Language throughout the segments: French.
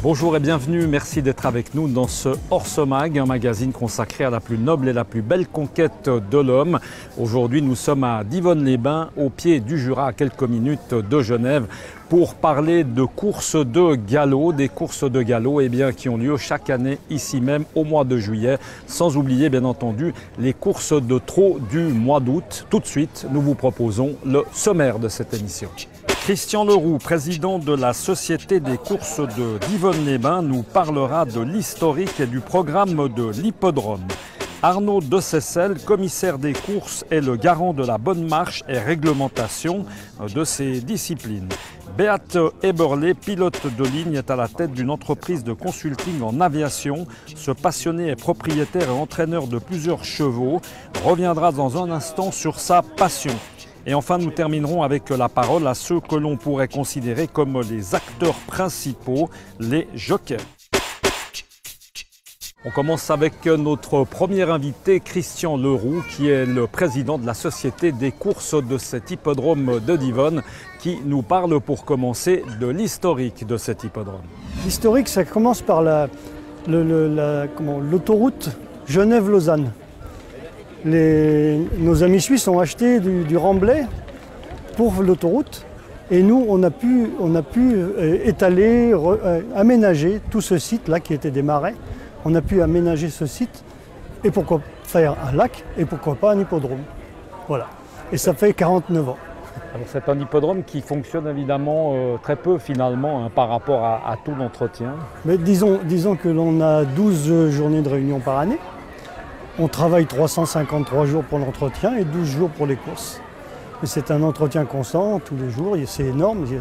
Bonjour et bienvenue, merci d'être avec nous dans ce Hors-Somag, un magazine consacré à la plus noble et la plus belle conquête de l'homme. Aujourd'hui, nous sommes à Divonne-les-Bains, au pied du Jura, à quelques minutes de Genève, pour parler de courses de galop, des courses de galop qui ont lieu chaque année ici même au mois de juillet, sans oublier bien entendu les courses de trot du mois d'août. Tout de suite, nous vous proposons le sommaire de cette émission. Christian Leroux, président de la Société des courses de Divonne-les-Bains, nous parlera de l'historique et du programme de l'hippodrome. Arnaud de Seyssel, commissaire des courses, est le garant de la bonne marche et réglementation de ces disciplines. Beate Eberle, pilote de ligne, est à la tête d'une entreprise de consulting en aviation. Ce passionné est propriétaire et entraîneur de plusieurs chevaux. Reviendra dans un instant sur sa passion. Et enfin, nous terminerons avec la parole à ceux que l'on pourrait considérer comme les acteurs principaux, les jockeys. On commence avec notre premier invité, Christian Leroux, qui est le président de la Société des courses de cet hippodrome de Divonne, qui nous parle pour commencer de l'historique de cet hippodrome. L'historique, ça commence par l'autoroute Genève-Lausanne. Nos amis suisses ont acheté du remblai pour l'autoroute et nous, on a pu étaler, aménager tout ce site-là qui était des marais. On a pu aménager ce site et pourquoi faire un lac et pourquoi pas un hippodrome. Voilà. Et ça fait 49 ans. Alors c'est un hippodrome qui fonctionne évidemment très peu finalement par rapport à tout l'entretien. Mais disons que l'on a 12 journées de réunion par année. On travaille 353 jours pour l'entretien et 12 jours pour les courses. Et c'est un entretien constant tous les jours, c'est énorme. Il y a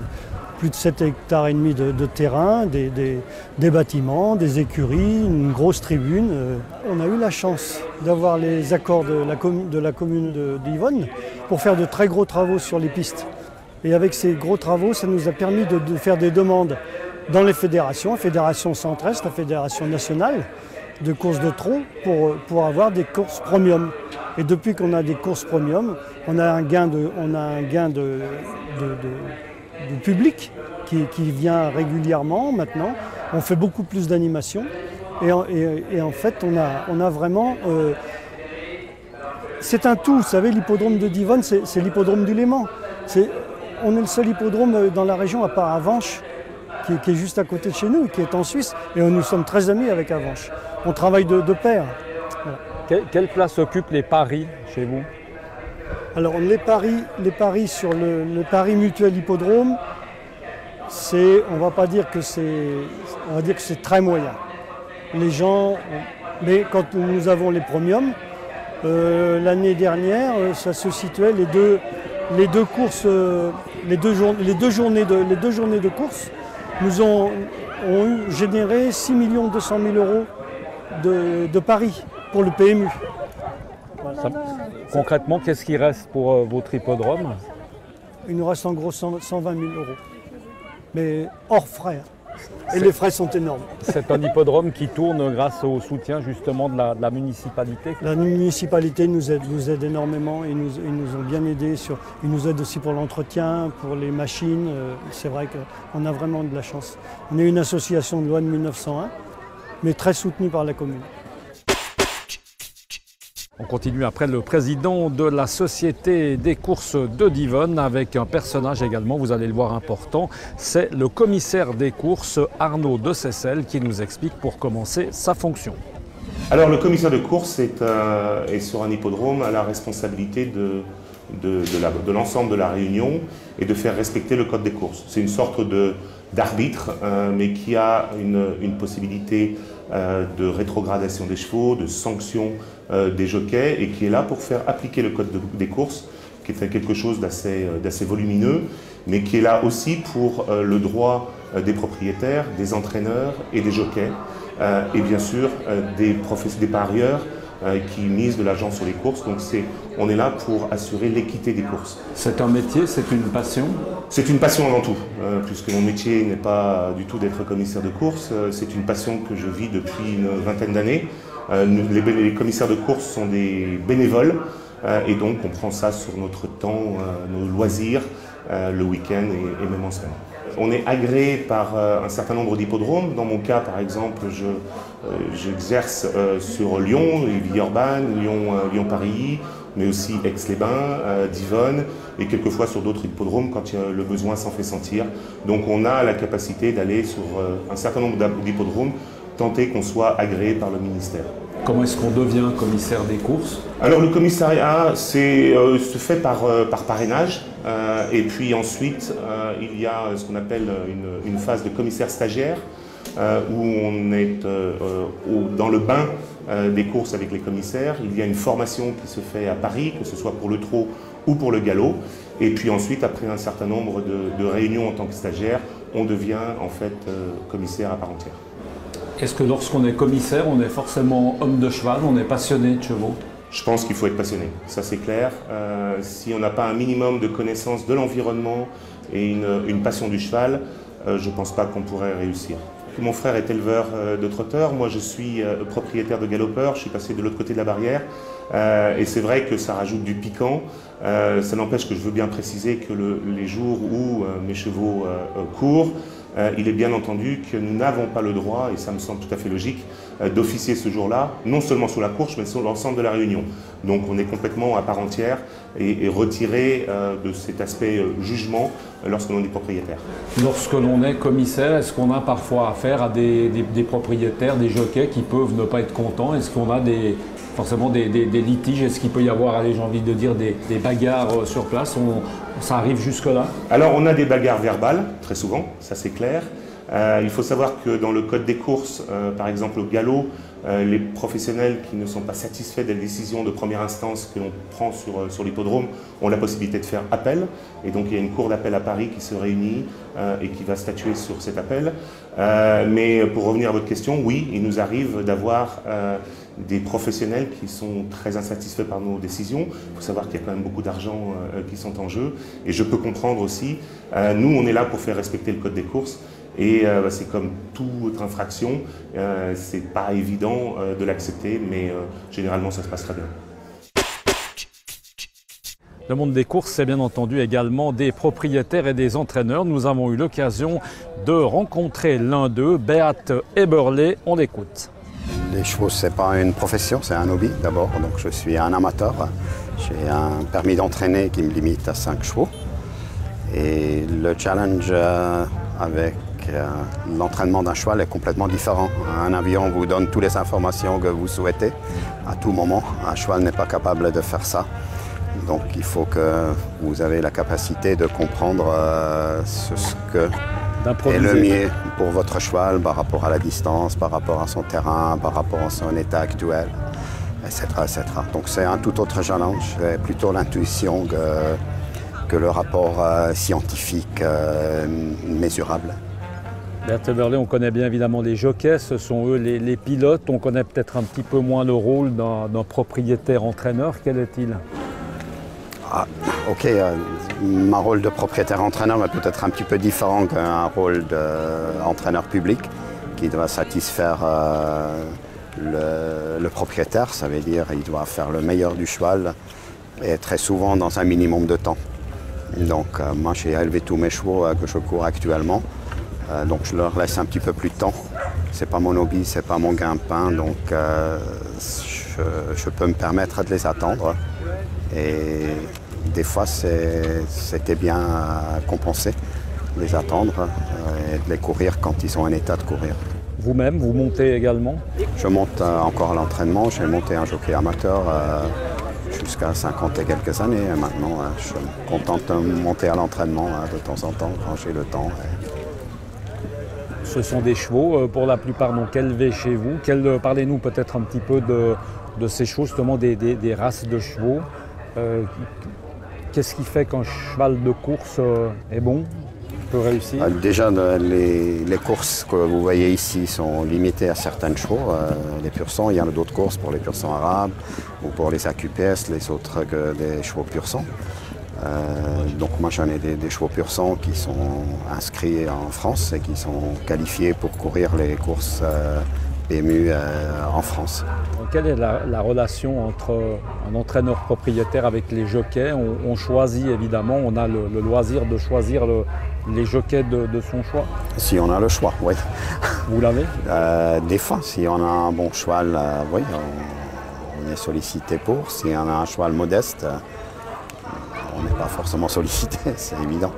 plus de 7 hectares et demi de terrain, des bâtiments, des écuries, une grosse tribune. On a eu la chance d'avoir les accords de la commune de Divonne pour faire de très gros travaux sur les pistes. Et avec ces gros travaux, ça nous a permis de faire des demandes dans les fédérations, la fédération centre-est, la fédération nationale, de courses de trot pour avoir des courses premium. Et depuis qu'on a des courses premium, on a un gain de public qui vient régulièrement maintenant. On fait beaucoup plus d'animations et en fait on a vraiment... c'est un tout, vous savez, l'hippodrome de Divonne, c'est l'hippodrome du Léman. On est le seul hippodrome dans la région à part Avenches, qui est juste à côté de chez nous, qui est en Suisse, et nous sommes très amis avec Avenches. On travaille de pair. Voilà. Quelle place occupent les paris chez vous? Alors les paris sur le Paris Mutuel Hippodrome, on va dire que c'est très moyen. Les gens, mais quand nous avons les premiums, l'année dernière, ça se situait les deux journées de course nous ont généré 6 200 000 € de paris pour le PMU. Voilà. Concrètement, qu'est-ce qui reste pour votre hippodrome? Il nous reste en gros 120 000 €, mais hors frais. Et les frais sont énormes. C'est un hippodrome qui tourne grâce au soutien justement de la municipalité. La municipalité nous aide énormément, ils nous ont bien aidés. Ils nous aident aussi pour l'entretien, pour les machines. C'est vrai qu'on a vraiment de la chance. On est une association de loi de 1901, mais très soutenue par la commune. On continue après le président de la Société des courses de Divonne avec un personnage également, vous allez le voir, important. C'est le commissaire des courses, Arnaud de Seyssel, qui nous explique pour commencer sa fonction. Alors le commissaire de course est sur un hippodrome à la responsabilité de l'ensemble de la réunion et de faire respecter le code des courses. C'est une sorte d'arbitre, mais qui a une possibilité de rétrogradation des chevaux, de sanction des jockeys, et qui est là pour faire appliquer le code des courses, qui est quelque chose d'assez volumineux, mais qui est là aussi pour le droit des propriétaires, des entraîneurs et des jockeys, et bien sûr des parieurs qui misent de l'argent sur les courses. Donc on est là pour assurer l'équité des courses. C'est un métier, c'est une passion? C'est une passion avant tout, puisque mon métier n'est pas du tout d'être commissaire de course. C'est une passion que je vis depuis une vingtaine d'années. Les commissaires de course sont des bénévoles et donc on prend ça sur notre temps, nos loisirs, le week-end et même en semaine. On est agréé par un certain nombre d'hippodromes. Dans mon cas, par exemple, j'exerce sur Lyon, Villeurbanne, Lyon-Paris, mais aussi Aix-les-Bains, Divonne, et quelquefois sur d'autres hippodromes quand le besoin s'en fait sentir. Donc on a la capacité d'aller sur un certain nombre d'hippodromes, tenter qu'on soit agréé par le ministère. Comment est-ce qu'on devient commissaire des courses? Alors le commissariat se fait par parrainage, et puis ensuite il y a ce qu'on appelle une phase de commissaire stagiaire, où on est dans le bain des courses avec les commissaires. Il y a une formation qui se fait à Paris, que ce soit pour le trot ou pour le galop. Et puis ensuite, après un certain nombre de réunions en tant que stagiaire, on devient en fait commissaire à part entière. Est-ce que lorsqu'on est commissaire, on est forcément homme de cheval, on est passionné de chevaux? Je pense qu'il faut être passionné, ça c'est clair. Si on n'a pas un minimum de connaissance de l'environnement et une passion du cheval, je ne pense pas qu'on pourrait réussir. Mon frère est éleveur de trotteurs, moi je suis propriétaire de galopeurs, je suis passé de l'autre côté de la barrière, et c'est vrai que ça rajoute du piquant. Ça n'empêche que je veux bien préciser que les jours où mes chevaux courent, il est bien entendu que nous n'avons pas le droit, et ça me semble tout à fait logique, d'officier ce jour-là, non seulement sur la course, mais sur l'ensemble de la réunion. Donc on est complètement à part entière et retiré de cet aspect jugement lorsque l'on est propriétaire. Lorsque l'on est commissaire, est-ce qu'on a parfois affaire à des propriétaires, des jockeys qui peuvent ne pas être contents? Est-ce qu'on a forcément des litiges? Est-ce qu'il peut y avoir, allez, j'ai envie de dire, des bagarres sur place? Ça arrive jusque-là? Alors on a des bagarres verbales, très souvent, ça c'est clair. Il faut savoir que dans le code des courses, par exemple au galop, les professionnels qui ne sont pas satisfaits des décisions de première instance que l'on prend sur l'hippodrome ont la possibilité de faire appel. Et donc il y a une cour d'appel à Paris qui se réunit et qui va statuer sur cet appel. Mais pour revenir à votre question, oui, il nous arrive d'avoir des professionnels qui sont très insatisfaits par nos décisions. Il faut savoir qu'il y a quand même beaucoup d'argent qui sont en jeu. Et je peux comprendre aussi, nous on est là pour faire respecter le code des courses. Et c'est comme toute infraction, c'est pas évident de l'accepter, mais généralement ça se passe très bien. Le monde des courses, c'est bien entendu également des propriétaires et des entraîneurs. Nous avons eu l'occasion de rencontrer l'un d'eux, Beat Eberle. On l'écoute. Les chevaux, ce n'est pas une profession, c'est un hobby d'abord. Donc je suis un amateur. J'ai un permis d'entraîner qui me limite à 5 chevaux. Et le challenge avec l'entraînement d'un cheval est complètement différent. Un avion vous donne toutes les informations que vous souhaitez à tout moment. Un cheval n'est pas capable de faire ça. Donc il faut que vous ayez la capacité de comprendre ce que est le mieux pour votre cheval par rapport à la distance, par rapport à son terrain, par rapport à son état actuel, etc. etc. Donc c'est un tout autre challenge, c'est plutôt l'intuition que le rapport scientifique mesurable. Beat Eberle, on connaît bien évidemment les jockeys, ce sont eux les pilotes. On connaît peut-être un petit peu moins le rôle d'un propriétaire-entraîneur. Quel est-il? Ah, ok, mon rôle de propriétaire-entraîneur est peut-être un petit peu différent qu'un rôle d'entraîneur public qui doit satisfaire le propriétaire. Ça veut dire qu'il doit faire le meilleur du cheval et très souvent dans un minimum de temps. Donc moi j'ai élevé tous mes chevaux que je cours actuellement. Donc je leur laisse un petit peu plus de temps. C'est pas mon hobby, c'est pas mon gagne-pain, donc je peux me permettre de les attendre. Et des fois c'était bien compensé, de les attendre et de les courir quand ils sont en état de courir. Vous-même, vous montez également? Je monte encore à l'entraînement, j'ai monté un jockey amateur jusqu'à 50 et quelques années. Et maintenant, je me contente de monter à l'entraînement de temps en temps quand j'ai le temps. Ce sont des chevaux, pour la plupart donc élevés chez vous. Parlez-nous peut-être un petit peu de ces chevaux, justement des races de chevaux. Qu'est-ce qui fait qu'un cheval de course est bon, peut réussir? Déjà, les courses que vous voyez ici sont limitées à certains chevaux. Les pur sang, il y en a d'autres courses pour les pur sang arabes ou pour les AQPS, les autres que des chevaux pur sang. Donc moi j'en ai des chevaux pur sang qui sont inscrits en France et qui sont qualifiés pour courir les courses PMU en France. Quelle est la relation entre un entraîneur propriétaire avec les jockeys? On choisit évidemment, on a le loisir de choisir les jockeys de son choix? Si on a le choix, oui. Vous l'avez? Des fois, si on a un bon cheval, oui, on est sollicité pour. Si on a un cheval modeste, on n'est pas forcément sollicité, c'est évident.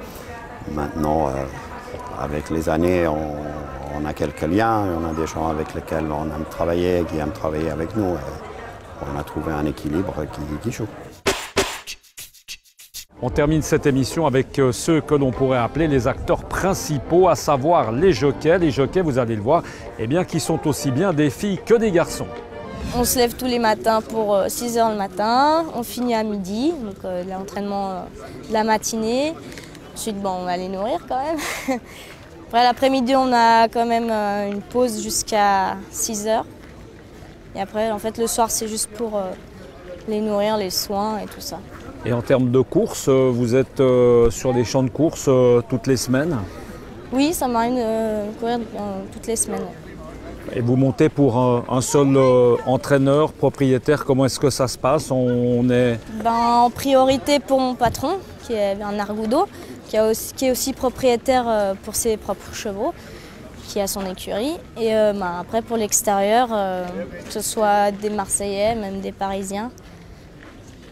Maintenant, avec les années, on a quelques liens, on a des gens avec lesquels on aime travailler, qui aiment travailler avec nous. Et on a trouvé un équilibre qui joue. On termine cette émission avec ceux que l'on pourrait appeler les acteurs principaux, à savoir les jockeys. Les jockeys, vous allez le voir, eh bien, qui sont aussi bien des filles que des garçons. On se lève tous les matins pour 6 h le matin, on finit à midi, donc l'entraînement de la matinée. Ensuite, bon, on va les nourrir quand même. Après l'après-midi, on a quand même une pause jusqu'à 6 h. Et après, en fait, le soir, c'est juste pour les nourrir, les soins et tout ça. Et en termes de course, vous êtes sur les champs de course toutes les semaines? Oui, ça m'arrive de courir toutes les semaines. Et vous montez pour un seul entraîneur, propriétaire, comment est-ce que ça se passe? On est... En priorité pour mon patron, qui est un Argudo, qui est aussi propriétaire pour ses propres chevaux, qui a son écurie. Et après pour l'extérieur, que ce soit des Marseillais, même des Parisiens,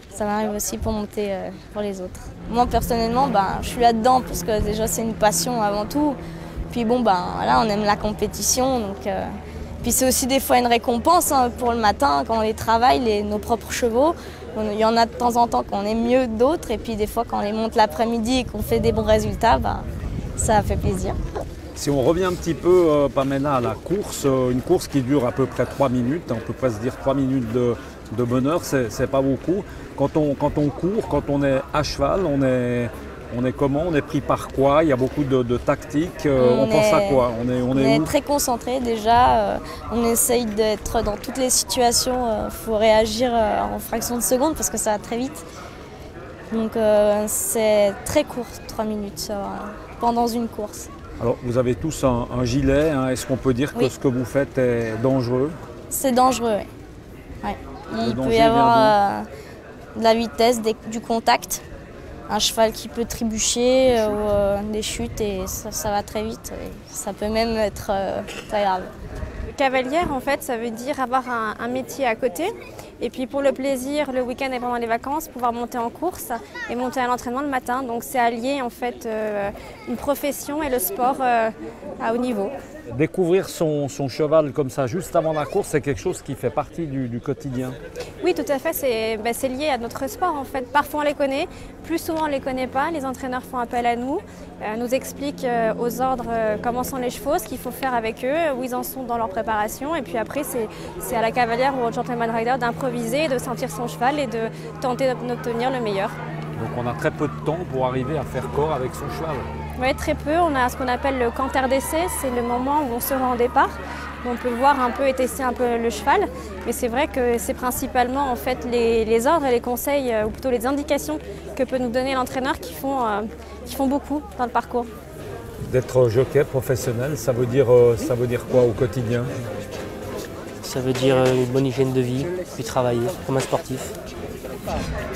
ça m'arrive aussi pour monter pour les autres. Moi personnellement, je suis là-dedans parce que déjà c'est une passion avant tout. Puis bon, voilà, on aime la compétition. Donc, puis c'est aussi des fois une récompense pour le matin quand on les travaille, nos propres chevaux. Il y en a de temps en temps qu'on est mieux que d'autres. Et puis des fois quand on les monte l'après-midi et qu'on fait des bons résultats, ça fait plaisir. Si on revient un petit peu, Pamela, à la course, une course qui dure à peu près 3 minutes, on peut presque dire 3 minutes de bonheur, c'est pas beaucoup. Quand on court, quand on est à cheval, on est comment? On est pris par quoi? Il y a beaucoup de tactiques. On pense à quoi? On est très concentré déjà. On essaye d'être dans toutes les situations. Il faut réagir en fraction de seconde parce que ça va très vite. Donc c'est très court, 3 minutes pendant une course. Alors vous avez tous un gilet. Hein. Est-ce qu'on peut dire que ce que vous faites est dangereux? C'est dangereux, oui. Ouais. Il peut y avoir de la vitesse, du contact. Un cheval qui peut trébucher ou des chutes et ça va très vite. Et ça peut même être très grave. Cavalière, en fait, ça veut dire avoir un métier à côté. Et puis pour le plaisir, le week-end et pendant les vacances, pouvoir monter en course et monter à l'entraînement le matin. Donc c'est allier en fait une profession et le sport à haut niveau. Découvrir son cheval comme ça juste avant la course, c'est quelque chose qui fait partie du quotidien. Oui, tout à fait, c'est lié à notre sport en fait. Parfois on les connaît, plus souvent on ne les connaît pas. Les entraîneurs font appel à nous, nous expliquent aux ordres comment sont les chevaux, ce qu'il faut faire avec eux, où ils en sont dans leur préparation. Et puis après c'est à la cavalière ou au gentleman rider d'improviser, de sentir son cheval et de tenter d'obtenir le meilleur. Donc on a très peu de temps pour arriver à faire corps avec son cheval. Oui, très peu. On a ce qu'on appelle le canter d'essai, c'est le moment où on se rend au départ. On peut voir un peu et tester un peu le cheval, mais c'est vrai que c'est principalement en fait les ordres et les conseils, ou plutôt les indications que peut nous donner l'entraîneur qui font beaucoup dans le parcours. D'être jockey professionnel, ça veut dire quoi au quotidien? Ça veut dire une bonne hygiène de vie, puis travailler comme un sportif.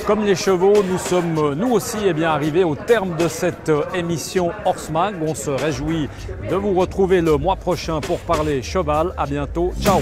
Comme les chevaux, nous sommes nous aussi arrivés au terme de cette émission Horse Mag. On se réjouit de vous retrouver le mois prochain pour parler cheval. À bientôt. Ciao.